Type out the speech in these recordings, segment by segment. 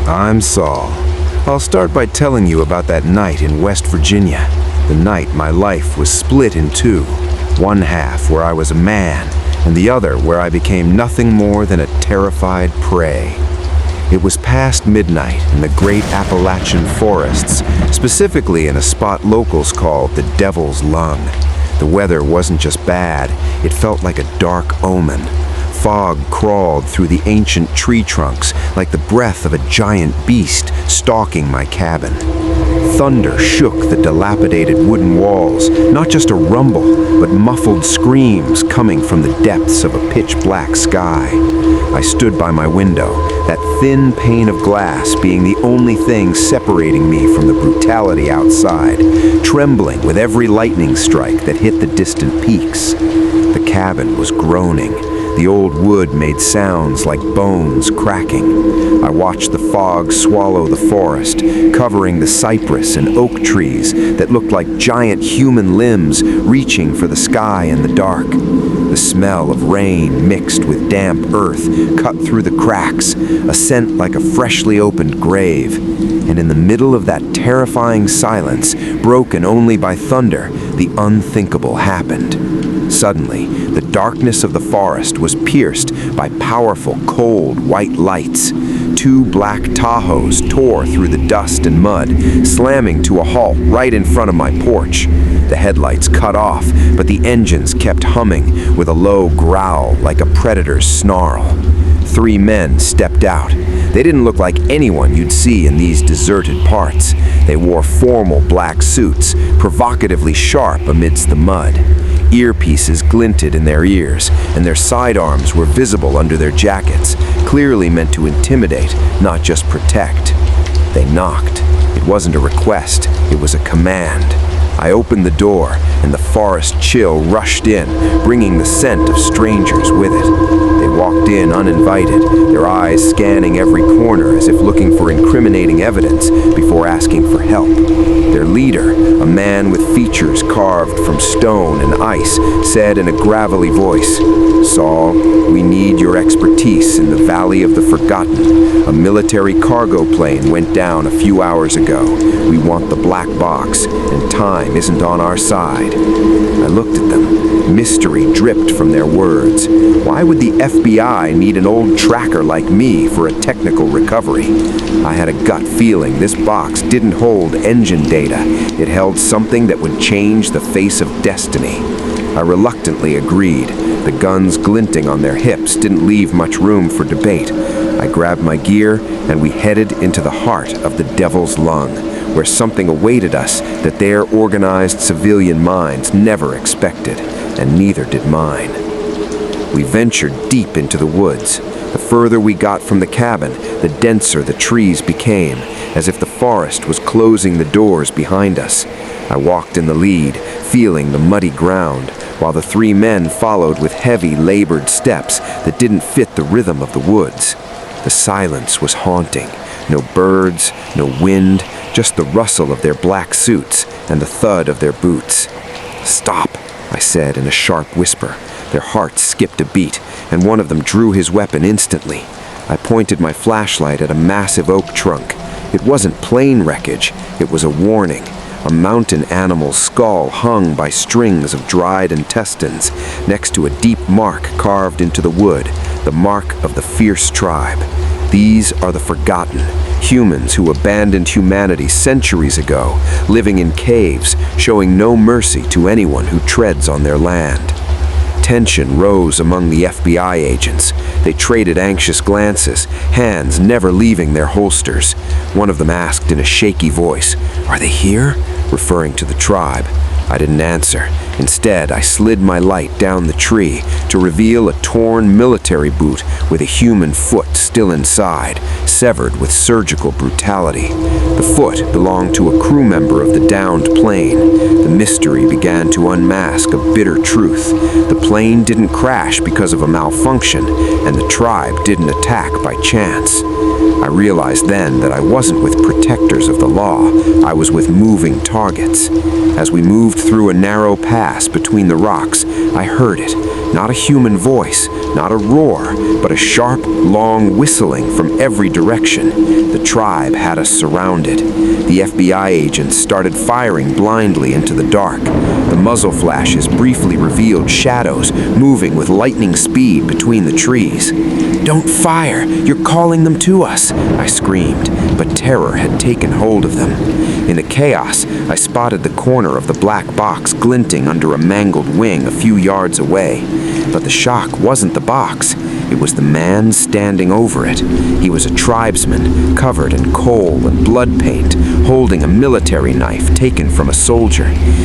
I'm Saul. I'll start by telling you about that night in West Virginia. The night my life was split in two. One half where I was a man, and the other where I became nothing more than a terrified prey. It was past midnight in the great Appalachian forests, specifically in a spot locals called the Devil's Lung. The weather wasn't just bad, it felt like a dark omen. Fog crawled through the ancient tree trunks like the breath of a giant beast stalking my cabin. Thunder shook the dilapidated wooden walls, not just a rumble, but muffled screams coming from the depths of a pitch-black sky. I stood by my window, that thin pane of glass being the only thing separating me from the brutality outside, trembling with every lightning strike that hit the distant peaks. The cabin was groaning. The old wood made sounds like bones cracking. I watched the fog swallow the forest, covering the cypress and oak trees that looked like giant human limbs reaching for the sky in the dark. The smell of rain mixed with damp earth cut through the cracks, a scent like a freshly opened grave. And in the middle of that terrifying silence, broken only by thunder, the unthinkable happened. Suddenly, the darkness of the forest was pierced by powerful, cold, white lights. Two black Tahoes tore through the dust and mud, slamming to a halt right in front of my porch. The headlights cut off, but the engines kept humming with a low growl like a predator's snarl. Three men stepped out. They didn't look like anyone you'd see in these deserted parts. They wore formal black suits, provocatively sharp amidst the mud. Earpieces glinted in their ears, and their sidearms were visible under their jackets, clearly meant to intimidate, not just protect. They knocked. It wasn't a request, it was a command. I opened the door, and the forest chill rushed in, bringing the scent of strangers with it. They walked in uninvited, their eyes scanning every corner as if looking for incriminating evidence before asking for help. Their leader, a man with features carved from stone and ice, said in a gravelly voice, "Saul, we need your expertise in the Valley of the Forgotten. A military cargo plane went down a few hours ago. We want the black box, and time isn't on our side." I looked at them. Mystery dripped from their words. Why would the FBI need an old tracker like me for a technical recovery? I had a gut feeling this box didn't hold engine data. It held something that would change the face of destiny. I reluctantly agreed. The guns glinting on their hips didn't leave much room for debate. I grabbed my gear, and we headed into the heart of the Devil's Lung, where something awaited us that their organized civilian minds never expected, and neither did mine. We ventured deep into the woods. The further we got from the cabin, the denser the trees became, as if the forest was closing the doors behind us. I walked in the lead, feeling the muddy ground, while the three men followed with heavy, labored steps that didn't fit the rhythm of the woods. The silence was haunting. No birds, no wind, just the rustle of their black suits and the thud of their boots. "Stop," I said in a sharp whisper. Their hearts skipped a beat, and one of them drew his weapon instantly. I pointed my flashlight at a massive oak trunk. It wasn't plain wreckage, it was a warning. A mountain animal's skull hung by strings of dried intestines, next to a deep mark carved into the wood, the mark of the fierce tribe. These are the forgotten, humans who abandoned humanity centuries ago, living in caves, showing no mercy to anyone who treads on their land. Tension rose among the FBI agents. They traded anxious glances, hands never leaving their holsters. One of them asked in a shaky voice, "Are they here?" referring to the tribe. I didn't answer. Instead, I slid my light down the tree to reveal a torn military boot with a human foot still inside, severed with surgical brutality. The foot belonged to a crew member of the downed plane. The mystery began to unmask a bitter truth. The plane didn't crash because of a malfunction, and the tribe didn't attack by chance. I realized then that I wasn't with protectors of the law. I was with moving targets. As we moved through a narrow pass between the rocks, I heard it, Not a human voice, not a roar, but a sharp, long whistling from every direction. The tribe had us surrounded. The FBI agents started firing blindly into the dark. The muzzle flashes briefly revealed shadows moving with lightning speed between the trees. "Don't fire! You're calling them to us!" I screamed, but terror had taken hold of them. In the chaos, I spotted the corner of the black box glinting under a mangled wing a few yards away. But the shock wasn't the box. It was the man standing over it. He was a tribesman, covered in coal and blood paint, holding a military knife taken from a soldier.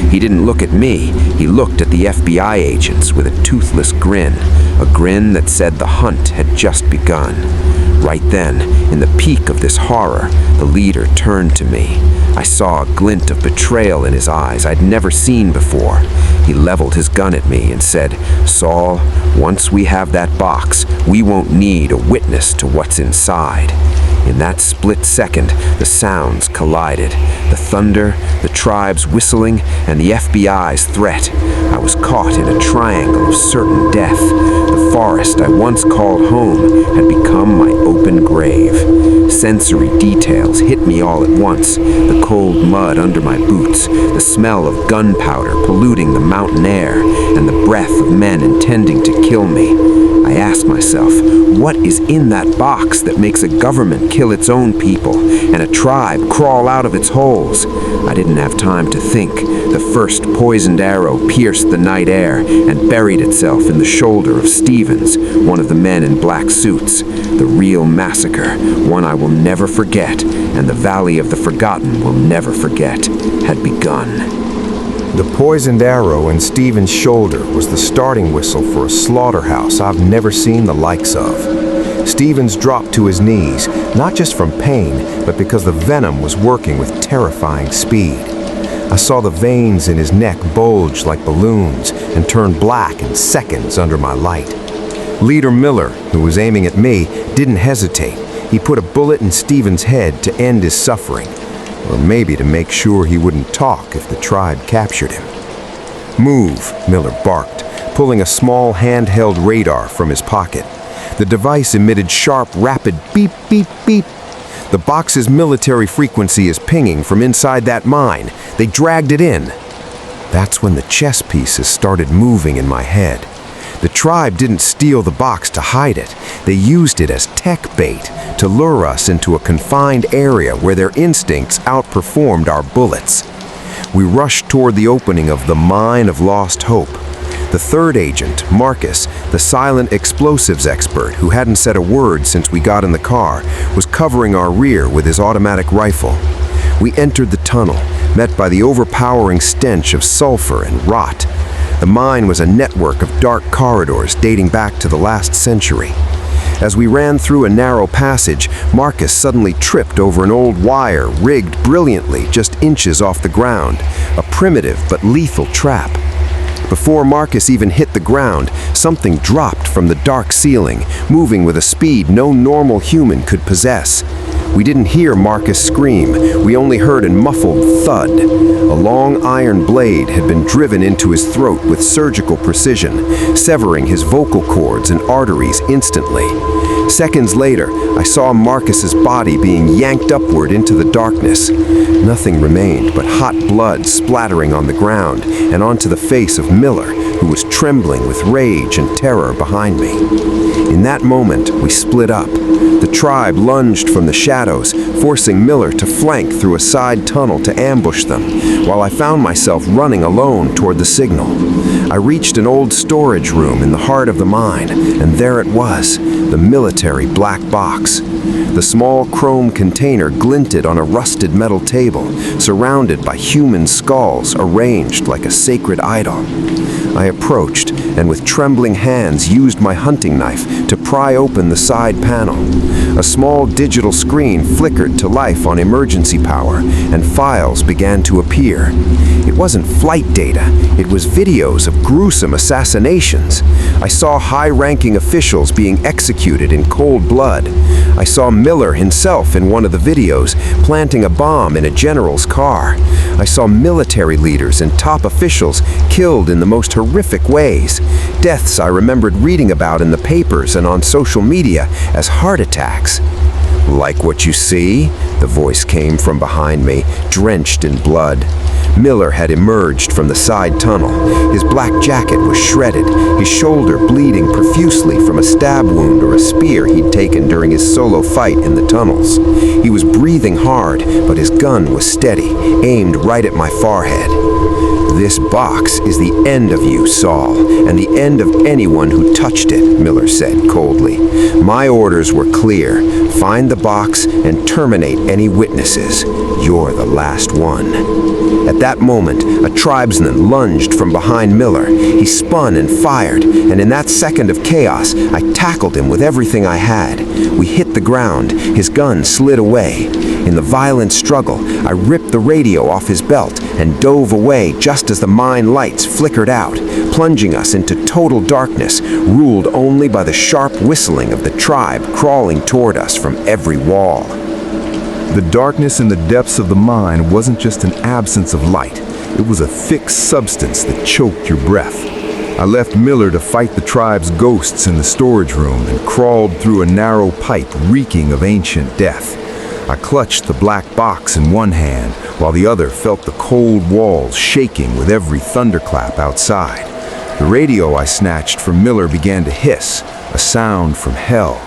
He didn't look at me. He looked at the FBI agents with a toothless grin, a grin that said the hunt had just begun. Right then, in the peak of this horror, the leader turned to me. I saw a glint of betrayal in his eyes I'd never seen before. He leveled his gun at me and said, "Saul, once we have that box, we won't need a witness to what's inside." In that split second, the sounds collided. The thunder, the tribe's whistling, and the FBI's threat. I was caught in a triangle of certain death. The forest I once called home had become my open grave. Sensory details hit me all at once. The cold mud under my boots, the smell of gunpowder polluting the mountain air, and the breath of men intending to kill me. I asked myself, what is in that box that makes a government kill its own people and a tribe crawl out of its holes? I didn't have time to think. The first poisoned arrow pierced the night air and buried itself in the shoulder of Stevens, one of the men in black suits. The real massacre, one I will never forget, and the Valley of the Forgotten will never forget, had begun. The poisoned arrow in Stevens' shoulder was the starting whistle for a slaughterhouse I've never seen the likes of. Stevens dropped to his knees, not just from pain, but because the venom was working with terrifying speed. I saw the veins in his neck bulge like balloons and turn black in seconds under my light. Leader Miller, who was aiming at me, didn't hesitate. He put a bullet in Stevens' head to end his suffering. Or maybe to make sure he wouldn't talk if the tribe captured him. "Move," Miller barked, pulling a small handheld radar from his pocket. The device emitted sharp, rapid beep, beep, beep. The box's military frequency is pinging from inside that mine. They dragged it in. That's when the chess pieces started moving in my head. The tribe didn't steal the box to hide it. They used it as tech bait to lure us into a confined area where their instincts outperformed our bullets. We rushed toward the opening of the Mine of Lost Hope. The third agent, Marcus, the silent explosives expert who hadn't said a word since we got in the car, was covering our rear with his automatic rifle. We entered the tunnel, met by the overpowering stench of sulfur and rot. The mine was a network of dark corridors dating back to the last century. As we ran through a narrow passage, Marcus suddenly tripped over an old wire rigged brilliantly just inches off the ground, a primitive but lethal trap. Before Marcus even hit the ground, something dropped from the dark ceiling, moving with a speed no normal human could possess. We didn't hear Marcus scream, we only heard a muffled thud. A long iron blade had been driven into his throat with surgical precision, severing his vocal cords and arteries instantly. Seconds later, I saw Marcus's body being yanked upward into the darkness. Nothing remained but hot blood splattering on the ground and onto the face of Miller, who was trembling with rage and terror behind me. In that moment, we split up. The tribe lunged from the shadows, forcing Miller to flank through a side tunnel to ambush them, while I found myself running alone toward the signal. I reached an old storage room in the heart of the mine, and there it was, the military black box. The small chrome container glinted on a rusted metal table, surrounded by human skulls arranged like a sacred idol. I approached, and with trembling hands used my hunting knife to pry open the side panel. A small digital screen flickered to life on emergency power, and files began to appear. It wasn't flight data, it was videos of gruesome assassinations. I saw high-ranking officials being executed in cold blood. I saw Miller himself in one of the videos, planting a bomb in a general's car. I saw military leaders and top officials killed in the most horrific ways. Deaths I remembered reading about in the papers and on social media as heart attacks. "Like what you see?" The voice came from behind me, drenched in blood. Miller had emerged from the side tunnel. His black jacket was shredded, his shoulder bleeding profusely from a stab wound or a spear he'd taken during his solo fight in the tunnels. He was breathing hard, but his gun was steady, aimed right at my forehead. "This box is the end of you, Saul, and the end of anyone who touched it," Miller said coldly. "My orders were clear. Find the box and terminate any witnesses. You're the last one." At that moment, a tribesman lunged from behind Miller. He spun and fired, and in that second of chaos, I tackled him with everything I had. We hit the ground. His gun slid away. In the violent struggle, I ripped the radio off his belt and dove away just as the mine lights flickered out, plunging us into total darkness, ruled only by the sharp whistling of the tribe crawling toward us from every wall. The darkness in the depths of the mine wasn't just an absence of light. It was a thick substance that choked your breath. I left Miller to fight the tribe's ghosts in the storage room and crawled through a narrow pipe reeking of ancient death. I clutched the black box in one hand, while the other felt the cold walls shaking with every thunderclap outside. The radio I snatched from Miller began to hiss, a sound from hell.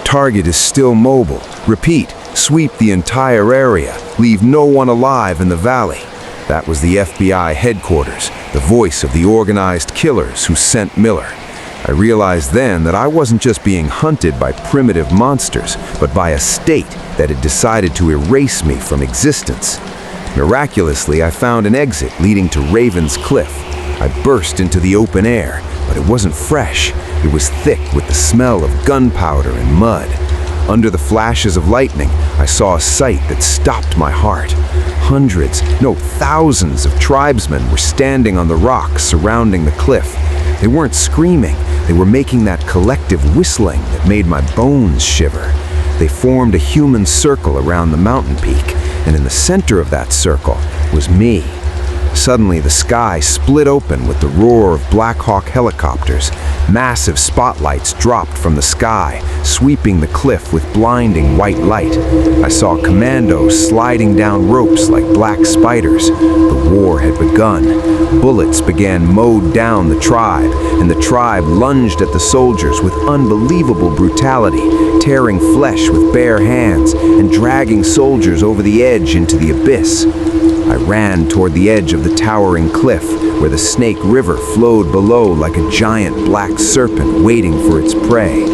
"Target is still mobile. Repeat, sweep the entire area. Leave no one alive in the valley." That was the FBI headquarters, the voice of the organized killers who sent Miller. I realized then that I wasn't just being hunted by primitive monsters, but by a state that had decided to erase me from existence. Miraculously, I found an exit leading to Raven's Cliff. I burst into the open air, but it wasn't fresh. It was thick with the smell of gunpowder and mud. Under the flashes of lightning, I saw a sight that stopped my heart. Hundreds, no, thousands of tribesmen were standing on the rocks surrounding the cliff. They weren't screaming, they were making that collective whistling that made my bones shiver. They formed a human circle around the mountain peak, and in the center of that circle was me. Suddenly, the sky split open with the roar of Black Hawk helicopters. Massive spotlights dropped from the sky, sweeping the cliff with blinding white light. I saw commandos sliding down ropes like black spiders. The war had begun. Bullets began mowed down the tribe, and the tribe lunged at the soldiers with unbelievable brutality, tearing flesh with bare hands and dragging soldiers over the edge into the abyss. I ran toward the edge of the towering cliff, where the Snake River flowed below like a giant black serpent waiting for its prey.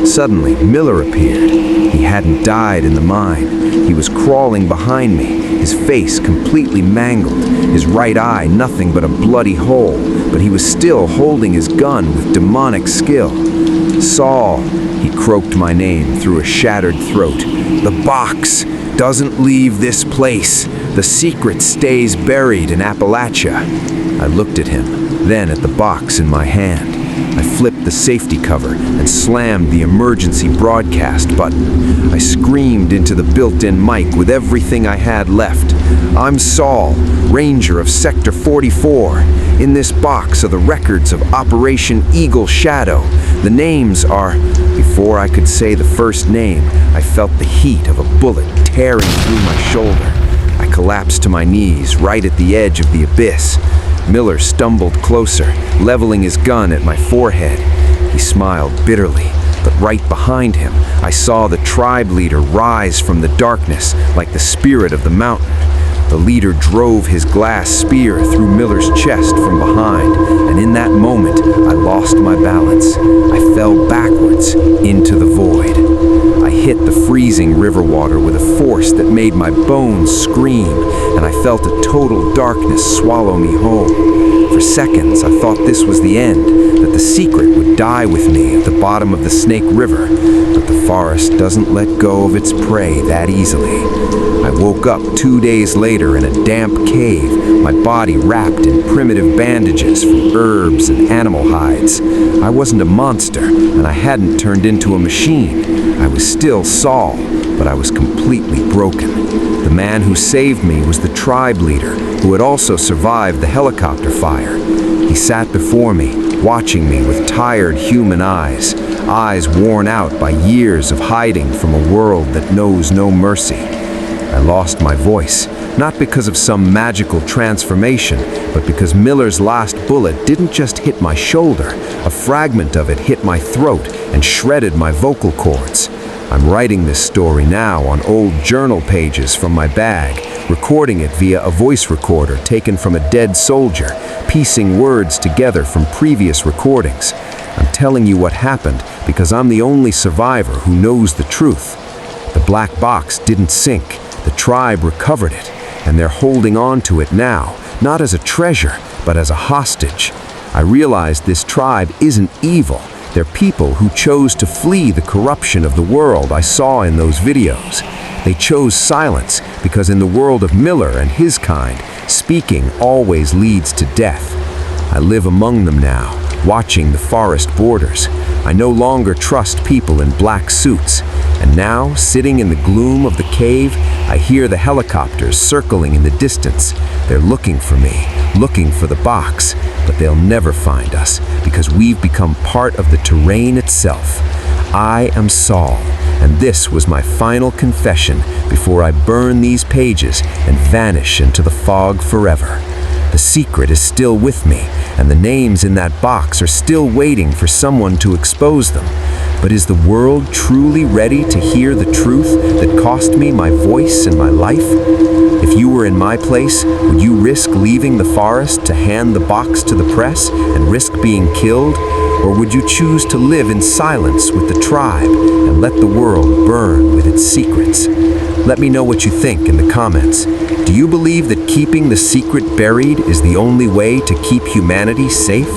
Suddenly, Miller appeared. He hadn't died in the mine. He was crawling behind me, his face completely mangled, his right eye nothing but a bloody hole, but he was still holding his gun with demonic skill. "Saul," he croaked my name through a shattered throat. "The box doesn't leave this place. The secret stays buried in Appalachia." I looked at him, then at the box in my hand. I flipped the safety cover and slammed the emergency broadcast button. I screamed into the built-in mic with everything I had left. "I'm Saul, Ranger of Sector 44. In this box are the records of Operation Eagle Shadow. The names are..." Before I could say the first name, I felt the heat of a bullet tearing through my shoulder. I collapsed to my knees right at the edge of the abyss. Miller stumbled closer, leveling his gun at my forehead. He smiled bitterly, but right behind him, I saw the tribe leader rise from the darkness like the spirit of the mountain. The leader drove his glass spear through Miller's chest from behind, and in that moment, I lost my balance. I fell backwards into the void. I hit the freezing river water with a force that made my bones scream, and I felt a total darkness swallow me whole. For seconds, I thought this was the end, that the secret would die with me at the bottom of the Snake River, but the forest doesn't let go of its prey that easily. I woke up 2 days later nighter in a damp cave, my body wrapped in primitive bandages from herbs and animal hides. I wasn't a monster, and I hadn't turned into a machine. I was still Saul, but I was completely broken. The man who saved me was the tribe leader, who had also survived the helicopter fire. He sat before me, watching me with tired human eyes worn out by years of hiding from a world that knows no mercy. I lost my voice, not because of some magical transformation, but because Miller's last bullet didn't just hit my shoulder. A fragment of it hit my throat and shredded my vocal cords. I'm writing this story now on old journal pages from my bag, recording it via a voice recorder taken from a dead soldier, piecing words together from previous recordings. I'm telling you what happened because I'm the only survivor who knows the truth. The black box didn't sink. The tribe recovered it, and they're holding on to it now, not as a treasure, but as a hostage. I realized this tribe isn't evil. They're people who chose to flee the corruption of the world I saw in those videos. They chose silence because in the world of Miller and his kind, speaking always leads to death. I live among them now, watching the forest borders. I no longer trust people in black suits. And now, sitting in the gloom of the cave, I hear the helicopters circling in the distance. They're looking for me, looking for the box, but they'll never find us because we've become part of the terrain itself. I am Saul, and this was my final confession before I burn these pages and vanish into the fog forever. The secret is still with me, and the names in that box are still waiting for someone to expose them. But is the world truly ready to hear the truth that cost me my voice and my life? If you were in my place, would you risk leaving the forest to hand the box to the press and risk being killed? Or would you choose to live in silence with the tribe and let the world burn with its secrets? Let me know what you think in the comments. Do you believe that keeping the secret buried is the only way to keep humanity safe?